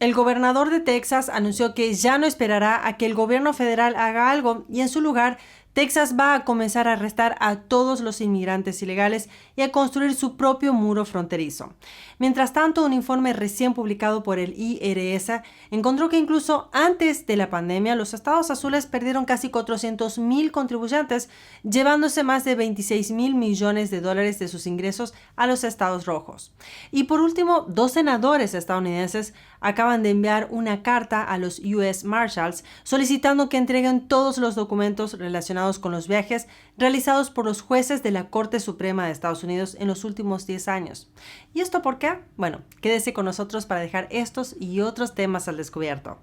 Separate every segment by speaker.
Speaker 1: El gobernador de Texas anunció que ya no esperará a que el gobierno federal haga algo y en su lugar Texas va a comenzar a arrestar a todos los inmigrantes ilegales y a construir su propio muro fronterizo. Mientras tanto, un informe recién publicado por el IRS encontró que incluso antes de la pandemia, los estados azules perdieron casi 400,000 contribuyentes, llevándose más de $26,000 millones de sus ingresos a los estados rojos. Y por último, 2 senadores estadounidenses acaban de enviar una carta a los US Marshals solicitando que entreguen todos los documentos relacionados con los viajes realizados por los jueces de la Corte Suprema de Estados Unidos en los últimos 10 años. ¿Y esto por qué? Bueno, quédese con nosotros para dejar estos y otros temas al descubierto.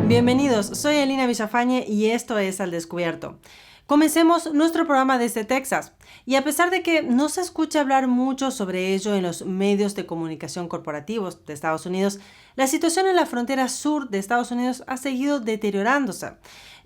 Speaker 1: Bienvenidos, soy Elina Villafañe y esto es Al Descubierto. Comencemos nuestro programa desde Texas, y a pesar de que no se escucha hablar mucho sobre ello en los medios de comunicación corporativos de Estados Unidos, la situación en la frontera sur de Estados Unidos ha seguido deteriorándose.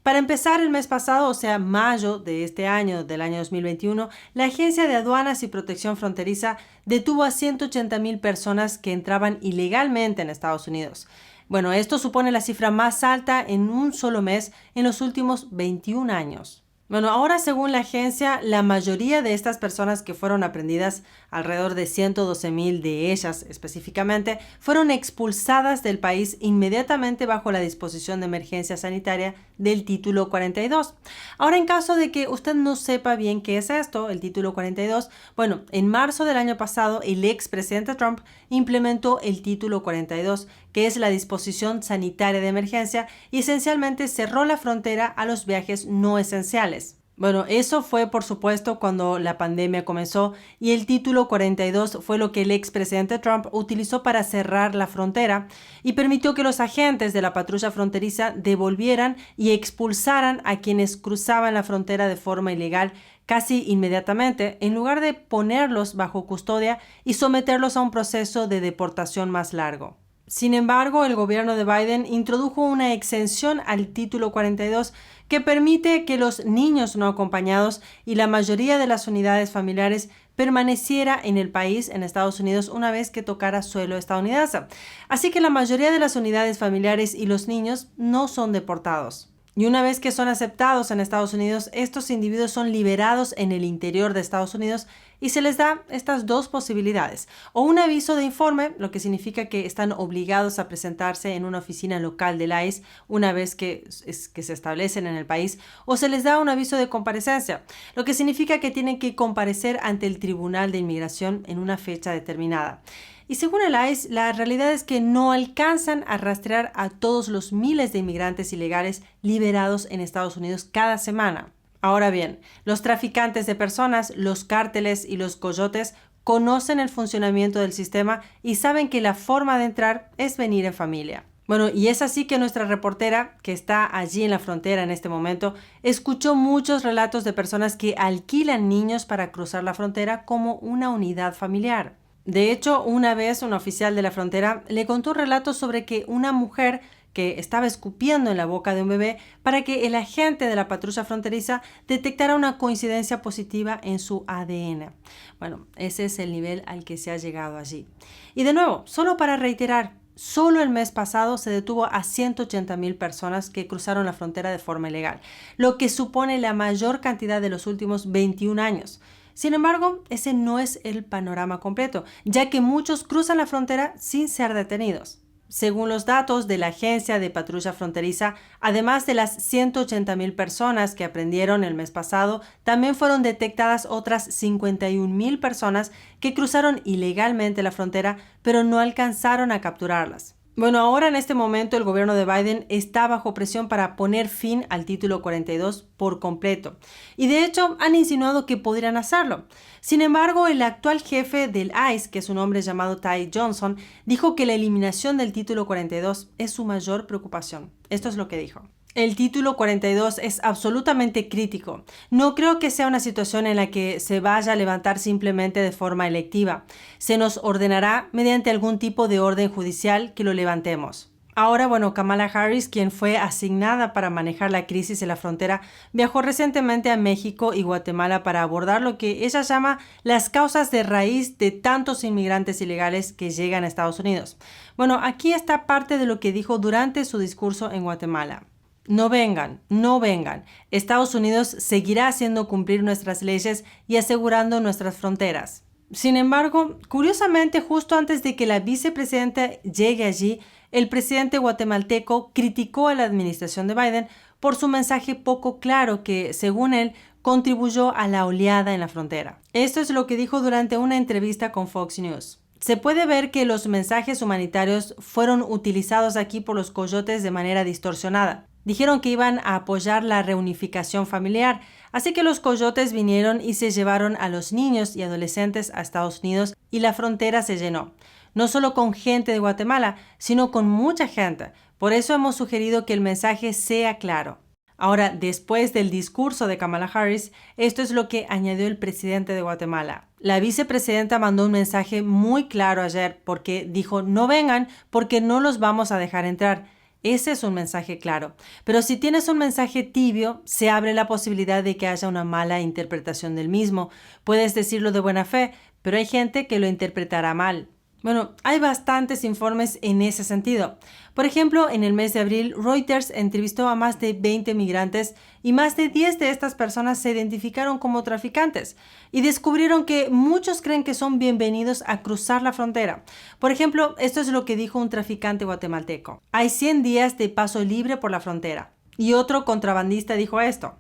Speaker 1: Para empezar, el mes pasado, o sea, mayo de este año, del año 2021, la Agencia de Aduanas y Protección Fronteriza detuvo a 180,000 personas que entraban ilegalmente en Estados Unidos. Bueno, esto supone la cifra más alta en un solo mes en los últimos 21 años. Bueno, ahora según la agencia, la mayoría de estas personas que fueron aprehendidas, alrededor de 112,000 de ellas específicamente, fueron expulsadas del país inmediatamente bajo la disposición de emergencia sanitaria del Título 42. Ahora, en caso de que usted no sepa bien qué es esto, el Título 42, bueno, en marzo del año pasado, el expresidente Trump implementó el Título 42, que es la disposición sanitaria de emergencia, y esencialmente cerró la frontera a los viajes no esenciales. Bueno, eso fue por supuesto cuando la pandemia comenzó y el Título 42 fue lo que el expresidente Trump utilizó para cerrar la frontera y permitió que los agentes de la patrulla fronteriza devolvieran y expulsaran a quienes cruzaban la frontera de forma ilegal casi inmediatamente, en lugar de ponerlos bajo custodia y someterlos a un proceso de deportación más largo. Sin embargo, el gobierno de Biden introdujo una exención al Título 42 que permite que los niños no acompañados y la mayoría de las unidades familiares permaneciera en el país, en Estados Unidos, una vez que tocara suelo estadounidense. Así que la mayoría de las unidades familiares y los niños no son deportados. Y una vez que son aceptados en Estados Unidos, estos individuos son liberados en el interior de Estados Unidos y se les da estas dos posibilidades. O un aviso de informe, lo que significa que están obligados a presentarse en una oficina local del ICE una vez que se establecen en el país, o se les da un aviso de comparecencia, lo que significa que tienen que comparecer ante el Tribunal de Inmigración en una fecha determinada. Y según el ICE, la realidad es que no alcanzan a rastrear a todos los miles de inmigrantes ilegales liberados en Estados Unidos cada semana. Ahora bien, los traficantes de personas, los cárteles y los coyotes conocen el funcionamiento del sistema y saben que la forma de entrar es venir en familia. Bueno, y es así que nuestra reportera, que está allí en la frontera en este momento, escuchó muchos relatos de personas que alquilan niños para cruzar la frontera como una unidad familiar. De hecho, una vez un oficial de la frontera le contó relatos sobre que una mujer que estaba escupiendo en la boca de un bebé para que el agente de la patrulla fronteriza detectara una coincidencia positiva en su ADN. Bueno, ese es el nivel al que se ha llegado allí. Y de nuevo, solo para reiterar, solo el mes pasado se detuvo a 180,000 personas que cruzaron la frontera de forma ilegal, lo que supone la mayor cantidad de los últimos 21 años. Sin embargo, ese no es el panorama completo, ya que muchos cruzan la frontera sin ser detenidos. Según los datos de la Agencia de Patrulla Fronteriza, además de las 180,000 personas que aprendieron el mes pasado, también fueron detectadas otras 51,000 personas que cruzaron ilegalmente la frontera, pero no alcanzaron a capturarlas. Bueno, ahora en este momento el gobierno de Biden está bajo presión para poner fin al Título 42 por completo. Y de hecho han insinuado que podrían hacerlo. Sin embargo, el actual jefe del ICE, que es un hombre llamado Ty Johnson, dijo que la eliminación del Título 42 es su mayor preocupación. Esto es lo que dijo. El Título 42 es absolutamente crítico. No creo que sea una situación en la que se vaya a levantar simplemente de forma electiva. Se nos ordenará mediante algún tipo de orden judicial que lo levantemos. Ahora, bueno, Kamala Harris, quien fue asignada para manejar la crisis en la frontera, viajó recientemente a México y Guatemala para abordar lo que ella llama las causas de raíz de tantos inmigrantes ilegales que llegan a Estados Unidos. Bueno, aquí está parte de lo que dijo durante su discurso en Guatemala. No vengan, no vengan. Estados Unidos seguirá haciendo cumplir nuestras leyes y asegurando nuestras fronteras. Sin embargo, curiosamente, justo antes de que la vicepresidenta llegue allí, el presidente guatemalteco criticó a la administración de Biden por su mensaje poco claro que, según él, contribuyó a la oleada en la frontera. Esto es lo que dijo durante una entrevista con Fox News. Se puede ver que los mensajes humanitarios fueron utilizados aquí por los coyotes de manera distorsionada. Dijeron que iban a apoyar la reunificación familiar, así que los coyotes vinieron y se llevaron a los niños y adolescentes a Estados Unidos y la frontera se llenó. No solo con gente de Guatemala, sino con mucha gente. Por eso hemos sugerido que el mensaje sea claro. Ahora, después del discurso de Kamala Harris, esto es lo que añadió el presidente de Guatemala. La vicepresidenta mandó un mensaje muy claro ayer porque dijo: no vengan porque no los vamos a dejar entrar. Ese es un mensaje claro. Pero si tienes un mensaje tibio, se abre la posibilidad de que haya una mala interpretación del mismo. Puedes decirlo de buena fe, pero hay gente que lo interpretará mal. Bueno, hay bastantes informes en ese sentido. Por ejemplo, en el mes de abril, Reuters entrevistó a más de 20 migrantes y más de 10 de estas personas se identificaron como traficantes y descubrieron que muchos creen que son bienvenidos a cruzar la frontera. Por ejemplo, esto es lo que dijo un traficante guatemalteco. Hay 100 días de paso libre por la frontera. Y otro contrabandista dijo esto: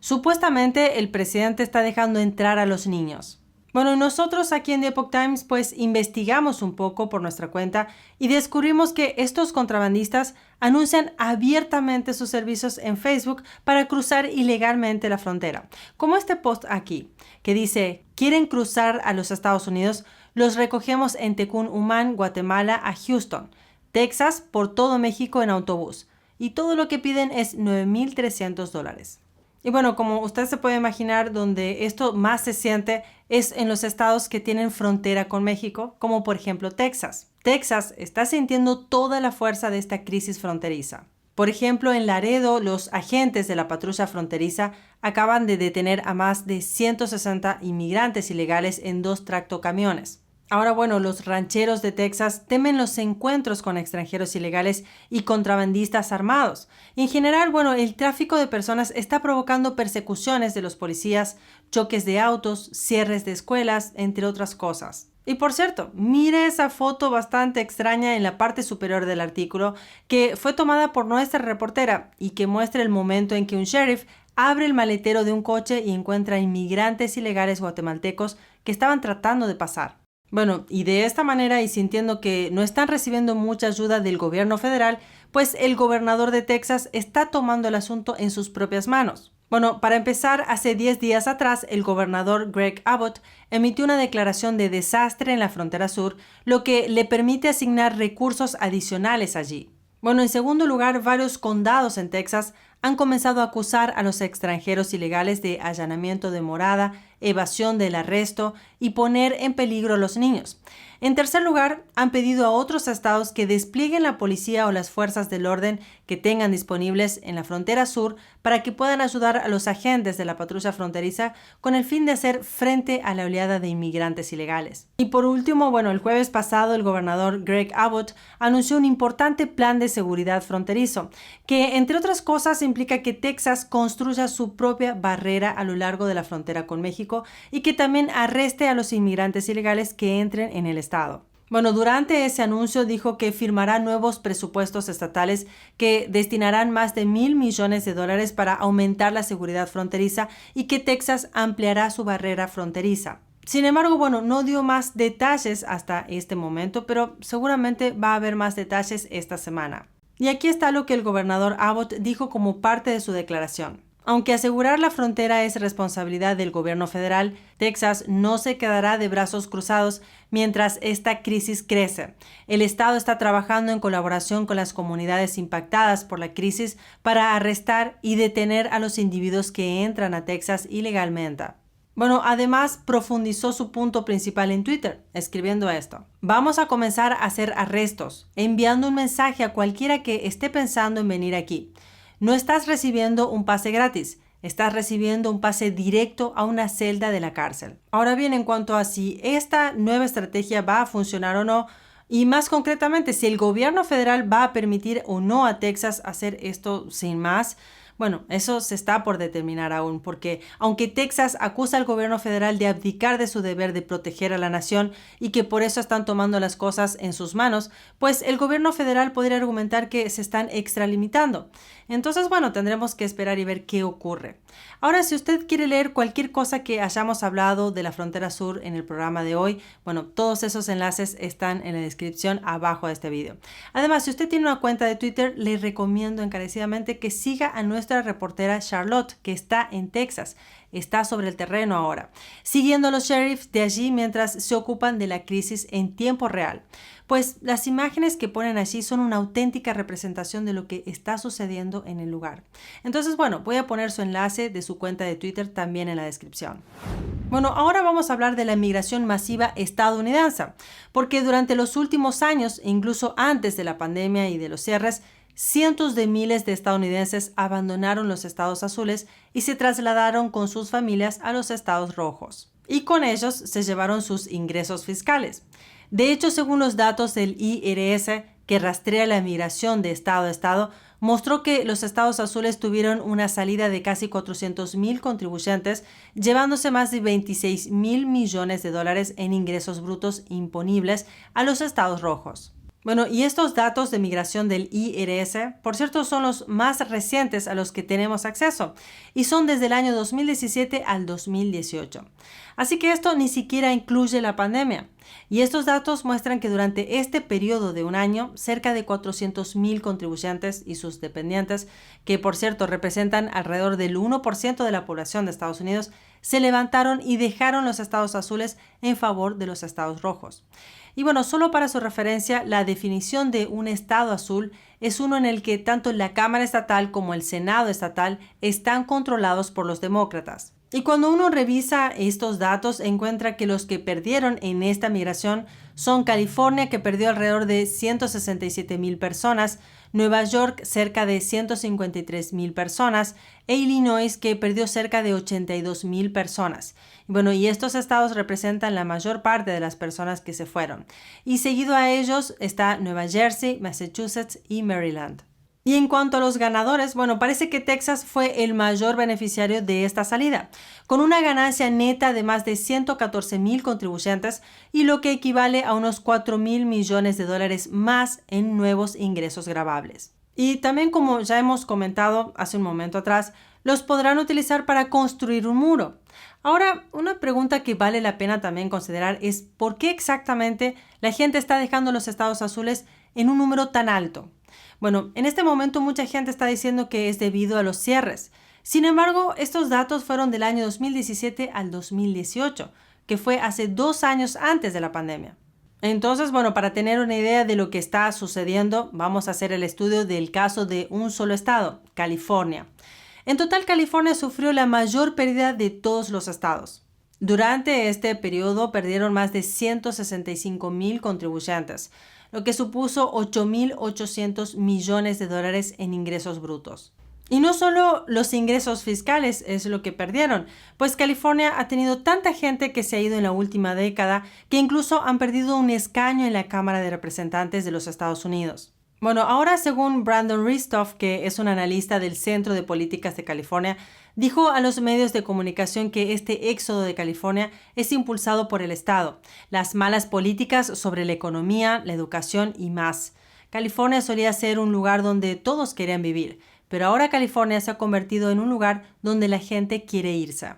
Speaker 1: supuestamente el presidente está dejando entrar a los niños. Bueno, nosotros aquí en The Epoch Times pues investigamos un poco por nuestra cuenta y descubrimos que estos contrabandistas anuncian abiertamente sus servicios en Facebook para cruzar ilegalmente la frontera. Como este post aquí, que dice: ¿quieren cruzar a los Estados Unidos? Los recogemos en Tecún Umán, Guatemala, a Houston, Texas, por todo México en autobús. Y todo lo que piden es $9,300. Y bueno, como usted se puede imaginar, donde esto más se siente es en los estados que tienen frontera con México, como por ejemplo Texas. Texas está sintiendo toda la fuerza de esta crisis fronteriza. Por ejemplo, en Laredo, los agentes de la patrulla fronteriza acaban de detener a más de 160 inmigrantes ilegales en 2 tractocamiones. Ahora, bueno, los rancheros de Texas temen los encuentros con extranjeros ilegales y contrabandistas armados. Y en general, bueno, el tráfico de personas está provocando persecuciones de los policías, choques de autos, cierres de escuelas, entre otras cosas. Y por cierto, mire esa foto bastante extraña en la parte superior del artículo que fue tomada por nuestra reportera y que muestra el momento en que un sheriff abre el maletero de un coche y encuentra inmigrantes ilegales guatemaltecos que estaban tratando de pasar. Bueno, y de esta manera, y sintiendo que no están recibiendo mucha ayuda del gobierno federal, pues el gobernador de Texas está tomando el asunto en sus propias manos. Bueno, para empezar, hace 10 días atrás, el gobernador Greg Abbott emitió una declaración de desastre en la frontera sur, lo que le permite asignar recursos adicionales allí. Bueno, en segundo lugar, varios condados en Texas han comenzado a acusar a los extranjeros ilegales de allanamiento de morada, evasión del arresto y poner en peligro a los niños. En tercer lugar, han pedido a otros estados que desplieguen la policía o las fuerzas del orden que tengan disponibles en la frontera sur para que puedan ayudar a los agentes de la patrulla fronteriza con el fin de hacer frente a la oleada de inmigrantes ilegales. Y por último, bueno, el jueves pasado el gobernador Greg Abbott anunció un importante plan de seguridad fronterizo que, entre otras cosas, implica que Texas construya su propia barrera a lo largo de la frontera con México y que también arreste a los inmigrantes ilegales que entren en el estado. Bueno, durante ese anuncio dijo que firmará nuevos presupuestos estatales que destinarán más de $1,000 millones para aumentar la seguridad fronteriza y que Texas ampliará su barrera fronteriza. Sin embargo, bueno, no dio más detalles hasta este momento, pero seguramente va a haber más detalles esta semana. Y aquí está lo que el gobernador Abbott dijo como parte de su declaración. Aunque asegurar la frontera es responsabilidad del gobierno federal, Texas no se quedará de brazos cruzados mientras esta crisis crece. El estado está trabajando en colaboración con las comunidades impactadas por la crisis para arrestar y detener a los individuos que entran a Texas ilegalmente. Bueno, además profundizó su punto principal en Twitter, escribiendo esto: vamos a comenzar a hacer arrestos, enviando un mensaje a cualquiera que esté pensando en venir aquí. No estás recibiendo un pase gratis, estás recibiendo un pase directo a una celda de la cárcel. Ahora bien, en cuanto a si esta nueva estrategia va a funcionar o no, y más concretamente, si el gobierno federal va a permitir o no a Texas hacer esto sin más, bueno, eso se está por determinar aún, porque aunque Texas acusa al gobierno federal de abdicar de su deber de proteger a la nación y que por eso están tomando las cosas en sus manos, pues el gobierno federal podría argumentar que se están extralimitando. Entonces, bueno, tendremos que esperar y ver qué ocurre. Ahora, si usted quiere leer cualquier cosa que hayamos hablado de la frontera sur en el programa de hoy, bueno, todos esos enlaces están en la descripción abajo de este video. Además, si usted tiene una cuenta de Twitter, le recomiendo encarecidamente que siga a nuestra reportera Charlotte, que está en Texas. Está sobre el terreno ahora, siguiendo a los sheriffs de allí mientras se ocupan de la crisis en tiempo real. Pues las imágenes que ponen allí son una auténtica representación de lo que está sucediendo en el lugar. Entonces, bueno, voy a poner su enlace de su cuenta de Twitter también en la descripción. Bueno, ahora vamos a hablar de la migración masiva estadounidense, porque durante los últimos años, incluso antes de la pandemia y de los cierres, cientos de miles de estadounidenses abandonaron los estados azules y se trasladaron con sus familias a los estados rojos. Y con ellos se llevaron sus ingresos fiscales. De hecho, según los datos del IRS, que rastrea la migración de estado a estado, mostró que los estados azules tuvieron una salida de casi 400,000 contribuyentes, llevándose más de 26,000 millones de dólares en ingresos brutos imponibles a los estados rojos. Bueno, y estos datos de migración del IRS, por cierto, son los más recientes a los que tenemos acceso y son desde el año 2017 al 2018. Así que esto ni siquiera incluye la pandemia. Y estos datos muestran que durante este periodo de un año, cerca de 400,000 contribuyentes y sus dependientes, que por cierto representan alrededor del 1% de la población de Estados Unidos, se levantaron y dejaron los estados azules en favor de los estados rojos. Y bueno, solo para su referencia, la definición de un estado azul es uno en el que tanto la Cámara Estatal como el Senado Estatal están controlados por los demócratas. Y cuando uno revisa estos datos, encuentra que los que perdieron en esta migración son California, que perdió alrededor de 167,000 personas, Nueva York cerca de 153,000 personas e Illinois, que perdió cerca de 82,000 personas. Bueno, y estos estados representan la mayor parte de las personas que se fueron. Y seguido a ellos está Nueva Jersey, Massachusetts y Maryland. Y en cuanto a los ganadores, bueno, parece que Texas fue el mayor beneficiario de esta salida, con una ganancia neta de más de 114,000 contribuyentes y lo que equivale a unos 4,000 millones de dólares más en nuevos ingresos gravables. Y también, como ya hemos comentado hace un momento atrás, los podrán utilizar para construir un muro. Ahora, una pregunta que vale la pena también considerar es ¿por qué exactamente la gente está dejando los estados azules en un número tan alto? Bueno, en este momento mucha gente está diciendo que es debido a los cierres. Sin embargo, estos datos fueron del año 2017 al 2018, que fue hace 2 años antes de la pandemia. Entonces, bueno, para tener una idea de lo que está sucediendo, vamos a hacer el estudio del caso de un solo estado, California. En total, California sufrió la mayor pérdida de todos los estados. Durante este periodo perdieron más de 165,000 contribuyentes, lo que supuso 8,800 millones de dólares en ingresos brutos. Y no solo los ingresos fiscales es lo que perdieron, pues California ha tenido tanta gente que se ha ido en la última década que incluso han perdido un escaño en la Cámara de Representantes de los Estados Unidos. Bueno, ahora según Brandon Ristoff, que es un analista del Centro de Políticas de California, dijo a los medios de comunicación que este éxodo de California es impulsado por el Estado, las malas políticas sobre la economía, la educación y más. California solía ser un lugar donde todos querían vivir, pero ahora California se ha convertido en un lugar donde la gente quiere irse.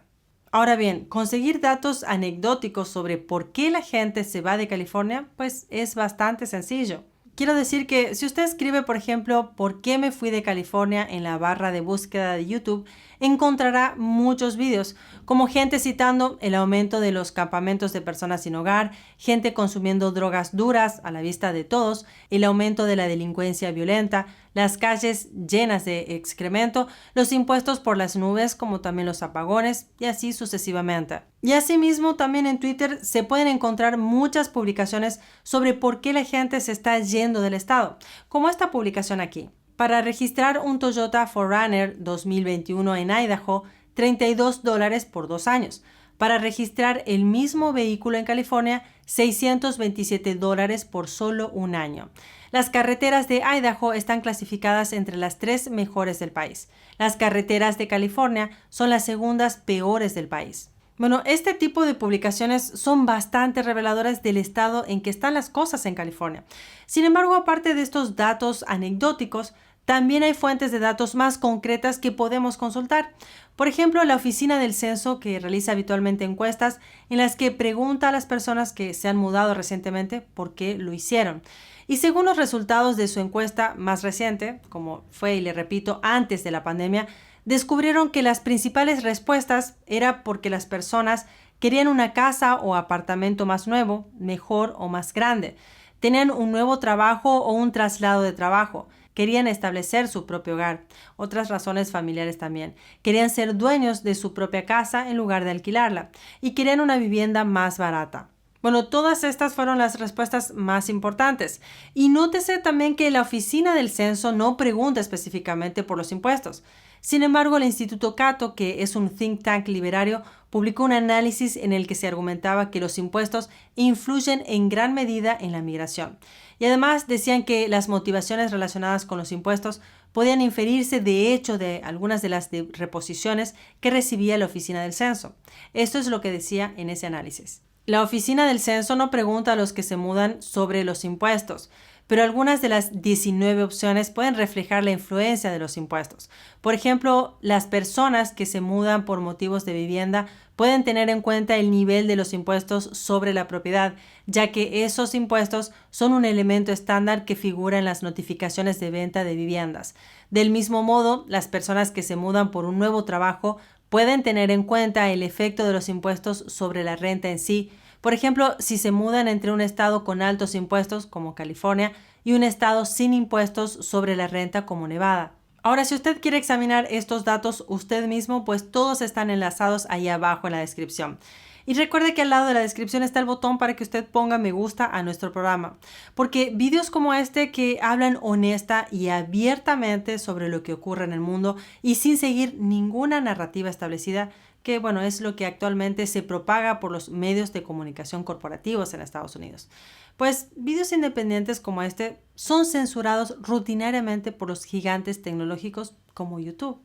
Speaker 1: Ahora bien, conseguir datos anecdóticos sobre por qué la gente se va de California, pues es bastante sencillo. Quiero decir que si usted escribe, por ejemplo, ¿por qué me fui de California en la barra de búsqueda de YouTube?, encontrará muchos vídeos, como gente citando el aumento de los campamentos de personas sin hogar, gente consumiendo drogas duras a la vista de todos, el aumento de la delincuencia violenta, las calles llenas de excremento, los impuestos por las nubes, como también los apagones, y así sucesivamente. Y asimismo, también en Twitter se pueden encontrar muchas publicaciones sobre por qué la gente se está yendo del estado, como esta publicación aquí. Para registrar un Toyota 4Runner 2021 en Idaho, $32 por 2 años. Para registrar el mismo vehículo en California, $627 por solo un año. Las carreteras de Idaho están clasificadas entre las 3 mejores del país. Las carreteras de California son las segundas peores del país. Bueno, este tipo de publicaciones son bastante reveladoras del estado en que están las cosas en California. Sin embargo, aparte de estos datos anecdóticos, también hay fuentes de datos más concretas que podemos consultar. Por ejemplo, la Oficina del Censo, que realiza habitualmente encuestas en las que pregunta a las personas que se han mudado recientemente por qué lo hicieron. Y según los resultados de su encuesta más reciente, como fue, y le repito, antes de la pandemia, descubrieron que las principales respuestas era porque las personas querían una casa o apartamento más nuevo, mejor o más grande. Tenían un nuevo trabajo o un traslado de trabajo. Querían establecer su propio hogar. Otras razones familiares también. Querían ser dueños de su propia casa en lugar de alquilarla. Y querían una vivienda más barata. Bueno, todas estas fueron las respuestas más importantes. Y nótese también que la Oficina del Censo no pregunta específicamente por los impuestos. Sin embargo, el Instituto Cato, que es un think tank liberario, publicó un análisis en el que se argumentaba que los impuestos influyen en gran medida en la migración. Y además decían que las motivaciones relacionadas con los impuestos podían inferirse de hecho de algunas de las reposiciones que recibía la Oficina del Censo. Esto es lo que decía en ese análisis. La Oficina del Censo no pregunta a los que se mudan sobre los impuestos, pero algunas de las 19 opciones pueden reflejar la influencia de los impuestos. Por ejemplo, las personas que se mudan por motivos de vivienda pueden tener en cuenta el nivel de los impuestos sobre la propiedad, ya que esos impuestos son un elemento estándar que figura en las notificaciones de venta de viviendas. Del mismo modo, las personas que se mudan por un nuevo trabajo pueden tener en cuenta el efecto de los impuestos sobre la renta en sí. Por ejemplo, si se mudan entre un estado con altos impuestos, como California, y un estado sin impuestos sobre la renta, como Nevada. Ahora, si usted quiere examinar estos datos usted mismo, pues todos están enlazados ahí abajo en la descripción. Y recuerde que al lado de la descripción está el botón para que usted ponga me gusta a nuestro programa, porque vídeos como este que hablan honesta y abiertamente sobre lo que ocurre en el mundo y sin seguir ninguna narrativa establecida, que bueno, es lo que actualmente se propaga por los medios de comunicación corporativos en Estados Unidos. Pues vídeos independientes como este son censurados rutinariamente por los gigantes tecnológicos como YouTube.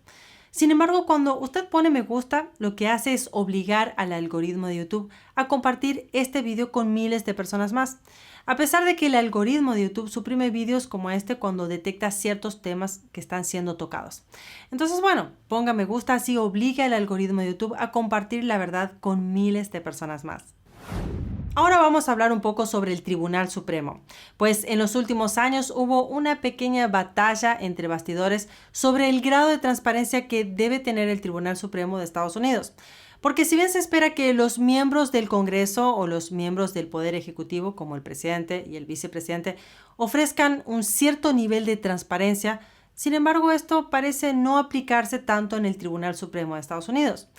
Speaker 1: Sin embargo, cuando usted pone me gusta, lo que hace es obligar al algoritmo de YouTube a compartir este video con miles de personas más. A pesar de que el algoritmo de YouTube suprime vídeos como este cuando detecta ciertos temas que están siendo tocados. Entonces, bueno, ponga me gusta, así obliga al algoritmo de YouTube a compartir la verdad con miles de personas más. Ahora vamos a hablar un poco sobre el Tribunal Supremo, pues en los últimos años hubo una pequeña batalla entre bastidores sobre el grado de transparencia que debe tener el Tribunal Supremo de Estados Unidos. Porque si bien se espera que los miembros del Congreso o los miembros del Poder Ejecutivo, como el presidente y el vicepresidente, ofrezcan un cierto nivel de transparencia, sin embargo esto parece no aplicarse tanto en el Tribunal Supremo de Estados Unidos.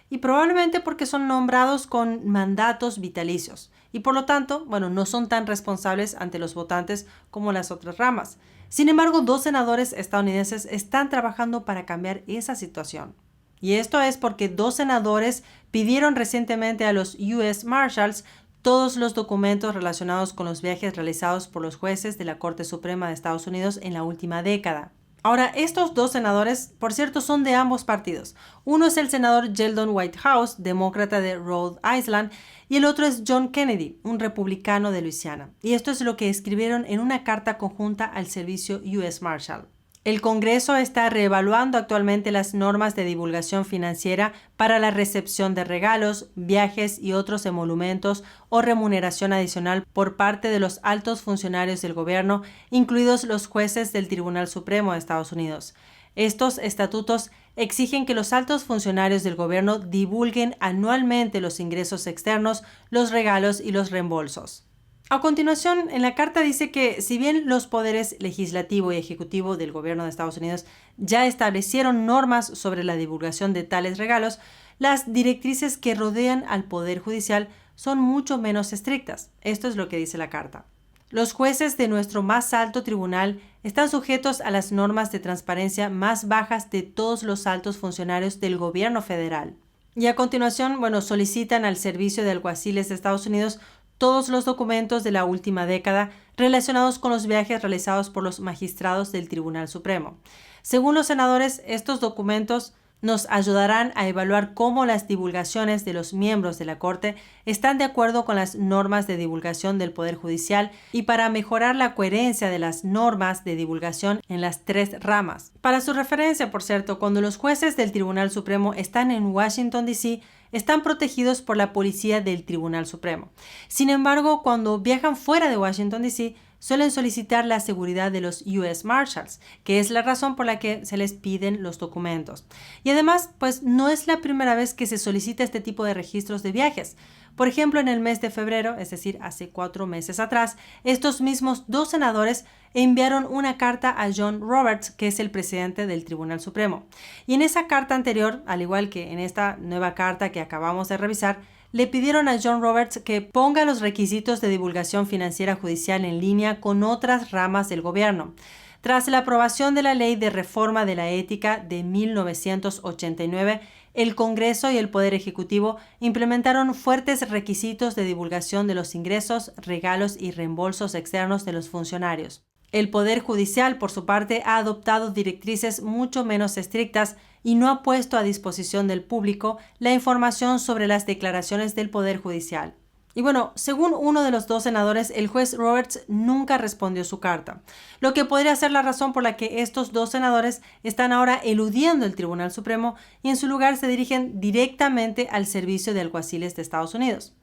Speaker 1: Y probablemente porque son nombrados con mandatos vitalicios y por lo tanto, bueno, no son tan responsables ante los votantes como las otras ramas. Sin embargo, 2 senadores estadounidenses están trabajando para cambiar esa situación. Y esto es porque 2 senadores pidieron recientemente a los U.S. Marshals todos los documentos relacionados con los viajes realizados por los jueces de la Corte Suprema de Estados Unidos en la última década. Ahora, estos 2 senadores, por cierto, son de ambos partidos. Uno es el senador Sheldon Whitehouse, demócrata de Rhode Island, y el otro es John Kennedy, un republicano de Luisiana. Y esto es lo que escribieron en una carta conjunta al servicio U.S. Marshal. El Congreso está reevaluando actualmente las normas de divulgación financiera para la recepción de regalos, viajes y otros emolumentos o remuneración adicional por parte de los altos funcionarios del gobierno, incluidos los jueces del Tribunal Supremo de Estados Unidos. Estos estatutos exigen que los altos funcionarios del gobierno divulguen anualmente los ingresos externos, los regalos y los reembolsos. A continuación, en la carta dice que si bien los poderes legislativo y ejecutivo del gobierno de Estados Unidos ya establecieron normas sobre la divulgación de tales regalos, las directrices que rodean al Poder Judicial son mucho menos estrictas. Esto es lo que dice la carta. Los jueces de nuestro más alto tribunal están sujetos a las normas de transparencia más bajas de todos los altos funcionarios del gobierno federal. Y a continuación, solicitan al Servicio de Alguaciles de Estados Unidos todos los documentos de la última década relacionados con los viajes realizados por los magistrados del Tribunal Supremo. Según los senadores, estos documentos nos ayudarán a evaluar cómo las divulgaciones de los miembros de la Corte están de acuerdo con las normas de divulgación del Poder Judicial y para mejorar la coherencia de las normas de divulgación en las tres ramas. Para su referencia, por cierto, cuando los jueces del Tribunal Supremo están en Washington, D.C., están protegidos por la policía del Tribunal Supremo. Sin embargo, cuando viajan fuera de Washington, D.C., suelen solicitar la seguridad de los U.S. Marshals, que es la razón por la que se les piden los documentos. Y además, no es la primera vez que se solicita este tipo de registros de viajes. Por ejemplo, en el mes de febrero, es decir, hace 4 meses atrás, estos mismos 2 senadores enviaron una carta a John Roberts, que es el presidente del Tribunal Supremo. Y en esa carta anterior, al igual que en esta nueva carta que acabamos de revisar, le pidieron a John Roberts que ponga los requisitos de divulgación financiera judicial en línea con otras ramas del gobierno. Tras la aprobación de la Ley de Reforma de la Ética de 1989, el Congreso y el Poder Ejecutivo implementaron fuertes requisitos de divulgación de los ingresos, regalos y reembolsos externos de los funcionarios. El Poder Judicial, por su parte, ha adoptado directrices mucho menos estrictas y no ha puesto a disposición del público la información sobre las declaraciones del Poder Judicial. Y según uno de los 2 senadores, el juez Roberts nunca respondió su carta, lo que podría ser la razón por la que estos 2 senadores están ahora eludiendo el Tribunal Supremo y en su lugar se dirigen directamente al Servicio de Alguaciles de Estados Unidos.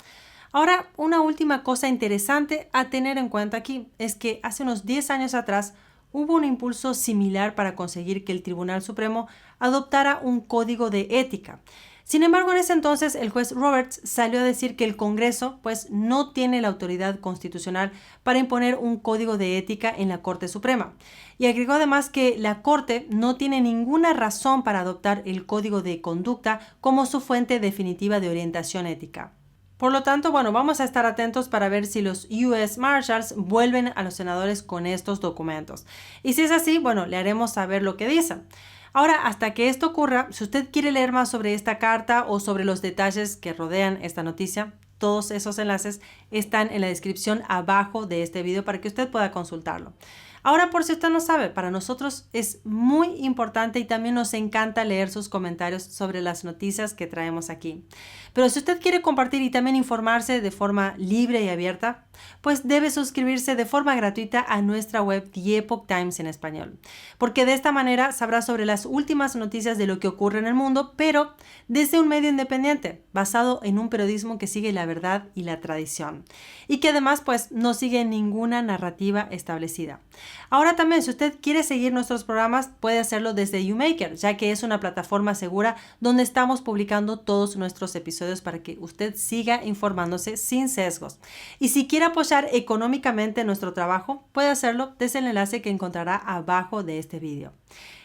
Speaker 1: Ahora, una última cosa interesante a tener en cuenta aquí es que hace unos 10 años atrás hubo un impulso similar para conseguir que el Tribunal Supremo adoptara un código de ética. Sin embargo, en ese entonces el juez Roberts salió a decir que el Congreso no tiene la autoridad constitucional para imponer un código de ética en la Corte Suprema. Y agregó además que la Corte no tiene ninguna razón para adoptar el código de conducta como su fuente definitiva de orientación ética. Por lo tanto, vamos a estar atentos para ver si los U.S. Marshals vuelven a los senadores con estos documentos. Y si es así, le haremos saber lo que dicen. Ahora, hasta que esto ocurra, si usted quiere leer más sobre esta carta o sobre los detalles que rodean esta noticia, todos esos enlaces están en la descripción abajo de este video para que usted pueda consultarlo. Ahora, por si usted no sabe, para nosotros es muy importante y también nos encanta leer sus comentarios sobre las noticias que traemos aquí. Pero si usted quiere compartir y también informarse de forma libre y abierta, debe suscribirse de forma gratuita a nuestra web The Epoch Times en español. Porque de esta manera sabrá sobre las últimas noticias de lo que ocurre en el mundo, pero desde un medio independiente, basado en un periodismo que sigue la verdad y la tradición. Y que además, no sigue ninguna narrativa establecida. Ahora también, si usted quiere seguir nuestros programas, puede hacerlo desde YouMaker, ya que es una plataforma segura donde estamos publicando todos nuestros episodios para que usted siga informándose sin sesgos. Y si quiere apoyar económicamente nuestro trabajo, puede hacerlo desde el enlace que encontrará abajo de este video.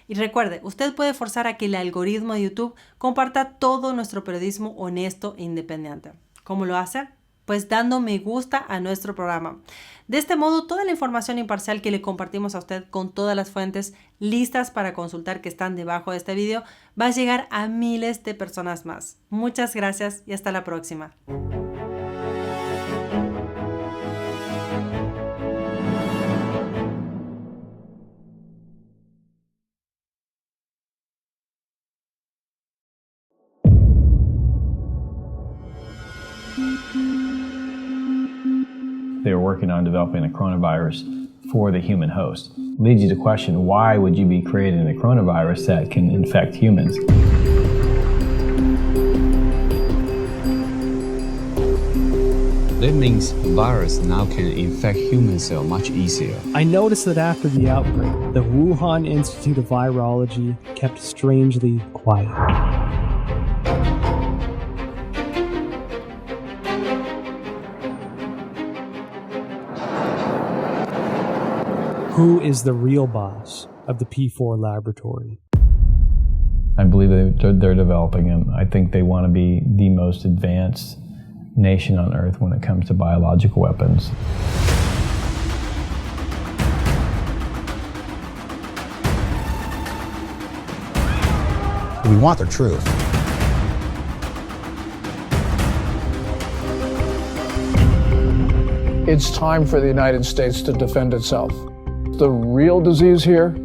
Speaker 1: Y recuerde, usted puede forzar a que el algoritmo de YouTube comparta todo nuestro periodismo honesto e independiente. ¿Cómo lo hace? Dando me gusta a nuestro programa. De este modo, toda la información imparcial que le compartimos a usted con todas las fuentes listas para consultar que están debajo de este video va a llegar a miles de personas más. Muchas gracias y hasta la próxima.
Speaker 2: They were working on developing a coronavirus for the human host. Leads you to question, why would you be creating a coronavirus that can infect humans?
Speaker 3: That means virus now can infect human cell much easier.
Speaker 4: I noticed that after the outbreak, the Wuhan Institute of Virology kept strangely quiet. Who is the real boss of the P4 laboratory?
Speaker 2: I believe they're developing them. I think they want to be the most advanced nation on Earth when it comes to biological weapons.
Speaker 5: We want the truth.
Speaker 6: It's time for the United States to defend itself. The real disease here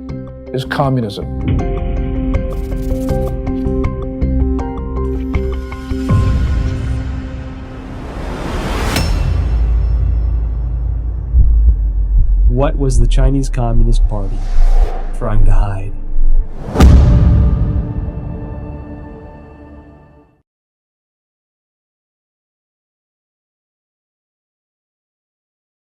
Speaker 6: is communism.
Speaker 4: What was the Chinese Communist Party trying to hide?